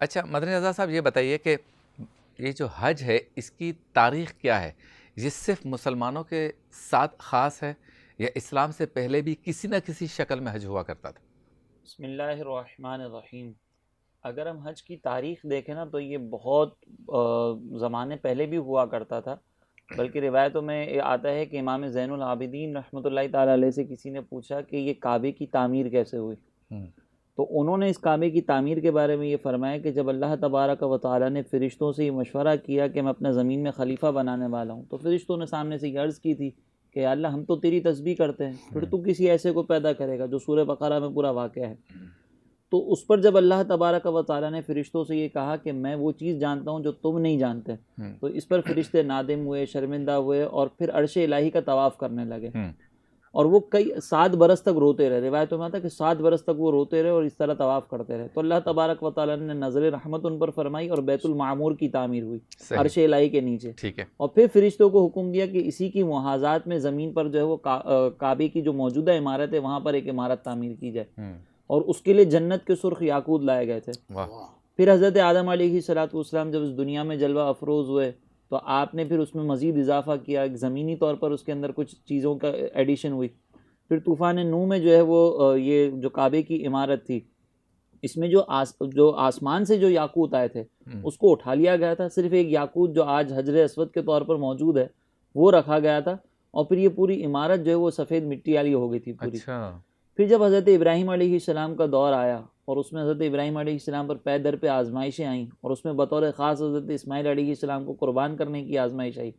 اچھا مدنی رضا صاحب یہ بتائیے کہ یہ جو حج ہے اس کی تاریخ کیا ہے؟ یہ صرف مسلمانوں کے ساتھ خاص ہے یا اسلام سے پہلے بھی کسی نہ کسی شکل میں حج ہوا کرتا تھا؟ بسم اللہ الرحمن الرحیم۔ اگر ہم حج کی تاریخ دیکھیں نا تو یہ بہت زمانے پہلے بھی ہوا کرتا تھا، بلکہ روایتوں میں یہ آتا ہے کہ امام زین العابدین رحمۃ اللہ تعالیٰ علیہ سے کسی نے پوچھا کہ یہ کعبے کی تعمیر کیسے ہوئی، تو انہوں نے اس کعبے کی تعمیر کے بارے میں یہ فرمایا کہ جب اللہ تبارک و تعالیٰ نے فرشتوں سے یہ مشورہ کیا کہ میں اپنے زمین میں خلیفہ بنانے والا ہوں، تو فرشتوں نے سامنے سے یہ عرض کی تھی کہ یا اللہ ہم تو تیری تسبیح کرتے ہیں، پھر تو کسی ایسے کو پیدا کرے گا، جو سورہ بقرہ میں پورا واقعہ ہے۔ تو اس پر جب اللہ تبارک و تعالیٰ نے فرشتوں سے یہ کہا کہ میں وہ چیز جانتا ہوں جو تم نہیں جانتے، تو اس پر فرشتے نادم ہوئے، شرمندہ ہوئے، اور پھر عرش الہی کا طواف کرنے لگے، اور وہ 7 برس تک روتے رہے۔ روایتوں میں آتا ہے کہ 7 برس تک وہ روتے رہے اور اس طرح طواف کرتے رہے، تو اللہ تبارک و تعالیٰ نے نظر رحمت ان پر فرمائی اور بیت المعمور کی تعمیر ہوئی عرش الہی کے نیچے۔ ٹھیک ہے۔ اور پھر فرشتوں کو حکم دیا کہ اسی کی محاذات میں زمین پر جو ہے وہ کعبے کی جو موجودہ عمارت ہے وہاں پر ایک عمارت تعمیر کی جائے، اور اس کے لیے جنت کے سرخ یاقوت لائے گئے تھے۔ پھر حضرت آدم علیہ السلام جب اس دنیا میں جلوہ افروز ہوئے تو آپ نے پھر اس میں مزید اضافہ کیا، ایک زمینی طور پر اس کے اندر کچھ چیزوں کا ایڈیشن ہوئی۔ پھر طوفان نوح میں جو ہے وہ یہ جو کعبے کی عمارت تھی، اس میں جو آسمان سے جو یاقوت آئے تھے اس کو اٹھا لیا گیا تھا، صرف ایک یاقوت جو آج حجر اسود کے طور پر موجود ہے وہ رکھا گیا تھا، اور پھر یہ پوری عمارت جو ہے وہ سفید مٹی والی ہو گئی تھی پوری۔ پھر جب حضرت ابراہیم علیہ السلام کا دور آیا اور اس میں حضرت ابراہیم علیہ السلام پر پے در پہ آزمائشیں آئیں، اور اس میں بطور خاص حضرت اسماعیل علیہ السلام کو قربان کرنے کی آزمائش آئی،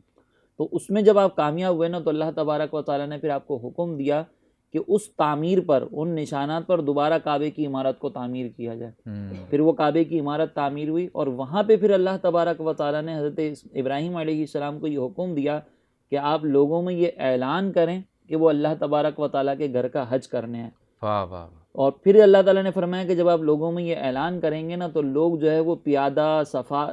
تو اس میں جب آپ کامیاب ہوئے نا تو اللہ تبارک و تعالیٰ نے پھر آپ کو حکم دیا کہ اس تعمیر پر، ان نشانات پر دوبارہ کعبے کی عمارت کو تعمیر کیا جائے۔ پھر وہ کعبے کی عمارت تعمیر ہوئی، اور وہاں پہ پھر اللہ تبارک و تعالیٰ نے حضرت ابراہیم علیہ السلام کو یہ حکم دیا کہ آپ لوگوں میں یہ اعلان کریں کہ وہ اللہ تبارک و تعالیٰ کے گھر کا حج کرنے ہیں۔ اور پھر اللہ تعالیٰ نے فرمایا کہ جب آپ لوگوں میں یہ اعلان کریں گے نا تو لوگ جو ہے وہ پیادہ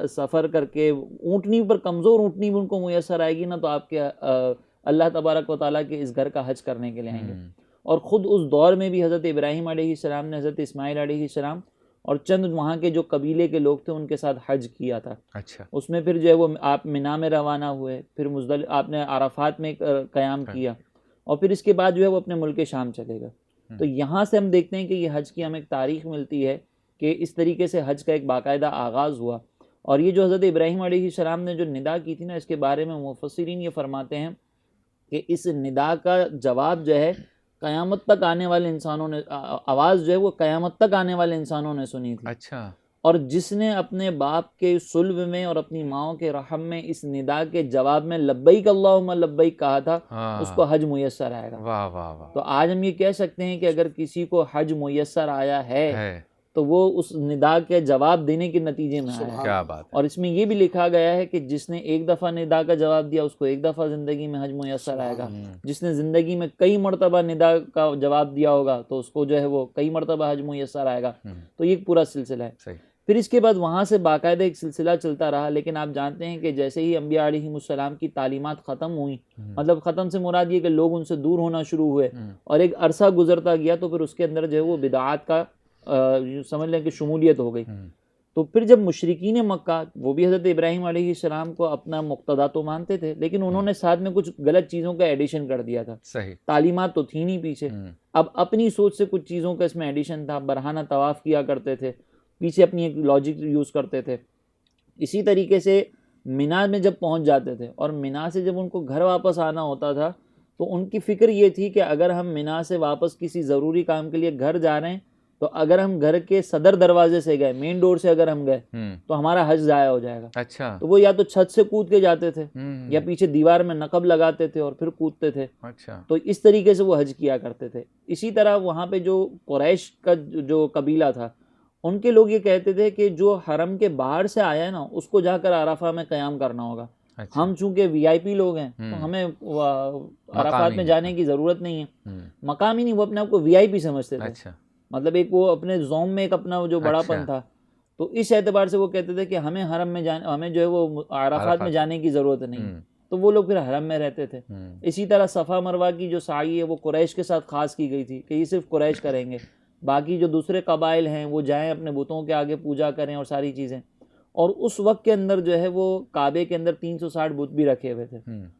سفر کر کے، اونٹنی پر، کمزور اونٹنی بھی ان کو میسر آئے گی نا تو آپ کے اللہ تبارک و تعالیٰ کے اس گھر کا حج کرنے کے لیے آئیں گے۔ اور خود اس دور میں بھی حضرت ابراہیم علیہ السلام نے حضرت اسماعیل علیہ السلام اور چند وہاں کے جو قبیلے کے لوگ تھے ان کے ساتھ حج کیا تھا۔ اچھا۔ اس میں پھر جو ہے وہ آپ منا میں روانہ ہوئے، پھر آپ نے عرفات میں قیام کیا، اور پھر اس کے بعد جو ہے وہ اپنے ملک شام چلے گئے۔ تو یہاں سے ہم دیکھتے ہیں کہ یہ حج کی ہمیں ایک تاریخ ملتی ہے کہ اس طریقے سے حج کا ایک باقاعدہ آغاز ہوا۔ اور یہ جو حضرت ابراہیم علیہ السلام نے جو ندا کی تھی نا، اس کے بارے میں مفسرین یہ فرماتے ہیں کہ اس ندا کا جواب جو ہے قیامت تک آنے والے انسانوں نے، آواز جو ہے وہ قیامت تک آنے والے انسانوں نے سنی تھی۔ اچھا۔ اور جس نے اپنے باپ کے صلب میں اور اپنی ماؤں کے رحم میں اس ندا کے جواب میں لبیک اللہم لبیک کہا تھا، اس کو حج میسر آئے گا۔ واہ واہ واہ۔ تو آج ہم یہ کہہ سکتے ہیں کہ اگر کسی کو حج میسر آیا ہے تو وہ اس ندا کے جواب دینے کے نتیجے میں آیا ہے۔ کیا بات ہے۔ اور اس میں یہ بھی لکھا گیا ہے کہ جس نے ایک دفعہ ندا کا جواب دیا اس کو ایک دفعہ زندگی میں حج میسر آئے گا، جس نے زندگی میں کئی مرتبہ ندا کا جواب دیا ہوگا تو اس کو جو ہے وہ کئی مرتبہ حج میسر آئے گا۔ تو یہ ایک پورا سلسلہ ہے۔ پھر اس کے بعد وہاں سے باقاعدہ ایک سلسلہ چلتا رہا، لیکن آپ جانتے ہیں کہ جیسے ہی انبیاء علیہ السلام کی تعلیمات ختم ہوئیں، مطلب ختم سے مراد یہ کہ لوگ ان سے دور ہونا شروع ہوئے اور ایک عرصہ گزرتا گیا، تو پھر اس کے اندر جو ہے وہ بدعات کا سمجھ لیں کہ شمولیت ہو گئی۔ تو پھر جب مشرکین مکہ، وہ بھی حضرت ابراہیم علیہ السلام کو اپنا مقتدا تو مانتے تھے، لیکن انہوں نے ساتھ میں کچھ غلط چیزوں کا ایڈیشن کر دیا تھا۔ صحیح۔ تعلیمات تو تھی نہیں پیچھے، اب اپنی سوچ سے کچھ چیزوں کا اس میں ایڈیشن تھا، برہنہ طواف کیا کرتے تھے، پیچھے اپنی ایک لاجک یوز کرتے تھے۔ اسی طریقے سے منا میں جب پہنچ جاتے تھے اور منا سے جب ان کو گھر واپس آنا ہوتا تھا تو ان کی فکر یہ تھی کہ اگر ہم منا سے واپس کسی ضروری کام کے لیے گھر جا رہے ہیں تو اگر ہم گھر کے صدر دروازے سے گئے، مین ڈور سے اگر ہم گئے تو ہمارا حج ضائع ہو جائے گا۔ اچھا۔ تو وہ یا تو چھت سے کود کے جاتے تھے یا پیچھے دیوار میں نقب لگاتے تھے اور پھر کودتے تھے۔ اچھا۔ تو اس طریقے سے وہ حج کیا کرتے تھے۔ اسی طرح وہاں پہ جو قریش کا جو قبیلہ تھا، ان کے لوگ یہ کہتے تھے کہ جو حرم کے باہر سے آیا ہے نا اس کو جا کر عرفہ میں قیام کرنا ہوگا۔ ہم چونکہ وی آئی پی لوگ ہیں تو ہمیں عرفات میں جانے کی ضرورت نہیں ہے۔ مقامی نہیں، وہ اپنے آپ کو وی آئی پی سمجھتے تھے، مطلب ایک وہ اپنے زوم میں ایک اپنا جو بڑا پن تھا، تو اس اعتبار سے وہ کہتے تھے کہ ہمیں حرم میں جانے، ہمیں جو ہے وہ عرفات میں جانے کی ضرورت نہیں، تو وہ لوگ پھر حرم میں رہتے تھے۔ اسی طرح صفا مروہ کی جو سعی ہے وہ قریش کے ساتھ خاص کی گئی تھی کہ یہ صرف قریش کریں گے، باقی جو دوسرے قبائل ہیں وہ جائیں اپنے بتوں کے آگے پوجا کریں اور ساری چیزیں. اور اس وقت کے اندر جو ہے وہ کعبے کے اندر 360 بت بھی رکھے ہوئے تھے,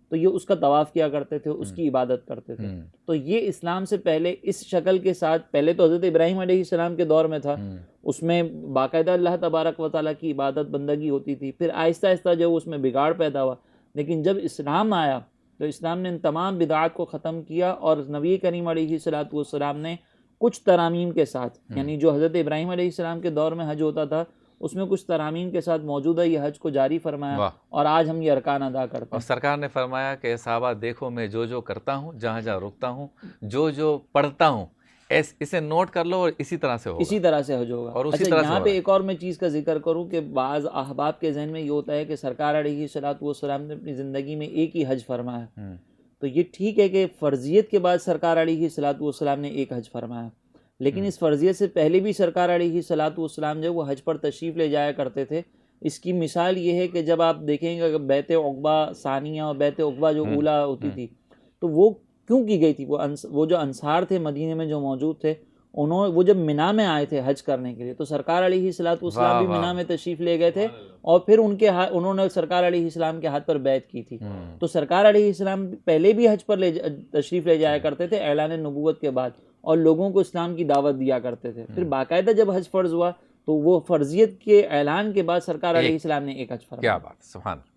تو یہ اس کا طواف کیا کرتے تھے, اس کی عبادت کرتے تھے. تو یہ اسلام سے پہلے اس شکل کے ساتھ, پہلے تو حضرت ابراہیم علیہ السلام کے دور میں تھا, اس میں باقاعدہ اللہ تبارک و تعالیٰ کی عبادت بندگی ہوتی تھی. پھر آہستہ آہستہ جو اس میں بگاڑ پیدا ہوا, لیکن جب اسلام آیا تو اسلام نے ان تمام بدعات کو ختم کیا, اور نبی کریم علیہ السلام نے کچھ ترامیم کے ساتھ, یعنی جو حضرت ابراہیم علیہ السلام کے دور میں حج ہوتا تھا اس میں کچھ ترامیم کے ساتھ موجودہ یہ حج کو جاری فرمایا, اور آج ہم یہ ارکان ادا کرتے ہیں. اور سرکار نے فرمایا کہ صحابہ دیکھو میں جو جو کرتا ہوں, جہاں جہاں رکتا ہوں, جو جو پڑھتا ہوں, اسے نوٹ کر لو اور اسی طرح سے ہوگا, اسی طرح سے حج ہوگا. اور اسی طرح یہاں پہ ایک اور میں چیز کا ذکر کروں کہ بعض احباب کے ذہن میں یہ ہوتا ہے کہ سرکار علیہ الصلوۃ والسلام نے اپنی زندگی میں ایک ہی حج فرمایا. تو یہ ٹھیک ہے کہ فرضیت کے بعد سرکار علیہ الصلوۃ والسلام نے ایک حج فرمایا, لیکن اس فرضیت سے پہلے بھی سرکار علیہ الصلوۃ والسلام جو وہ حج پر تشریف لے جایا کرتے تھے. اس کی مثال یہ ہے کہ جب آپ دیکھیں گے کہ بیت عقبہ ثانیہ اور بیت عقبہ جو اولا ہوتی تھی, تو وہ کیوں کی گئی تھی؟ وہ جو انصار تھے مدینے میں جو موجود تھے, وہ جب مینا میں آئے تھے حج کرنے کے لیے, تو سرکار علیہ الصلوۃ والسلام بھی مینا میں تشریف لے گئے تھے, اور پھر انہوں نے سرکار علیہ السلام کے ہاتھ پر بیعت کی تھی. تو سرکار علیہ السلام پہلے بھی حج پر تشریف لے جایا کرتے تھے اعلان نبوت کے بعد, اور لوگوں کو اسلام کی دعوت دیا کرتے تھے. پھر باقاعدہ جب حج فرض ہوا تو وہ فرضیت کے اعلان کے بعد سرکار علیہ السلام نے ایک حج فرمایا. کیا بات, سبحان اللہ.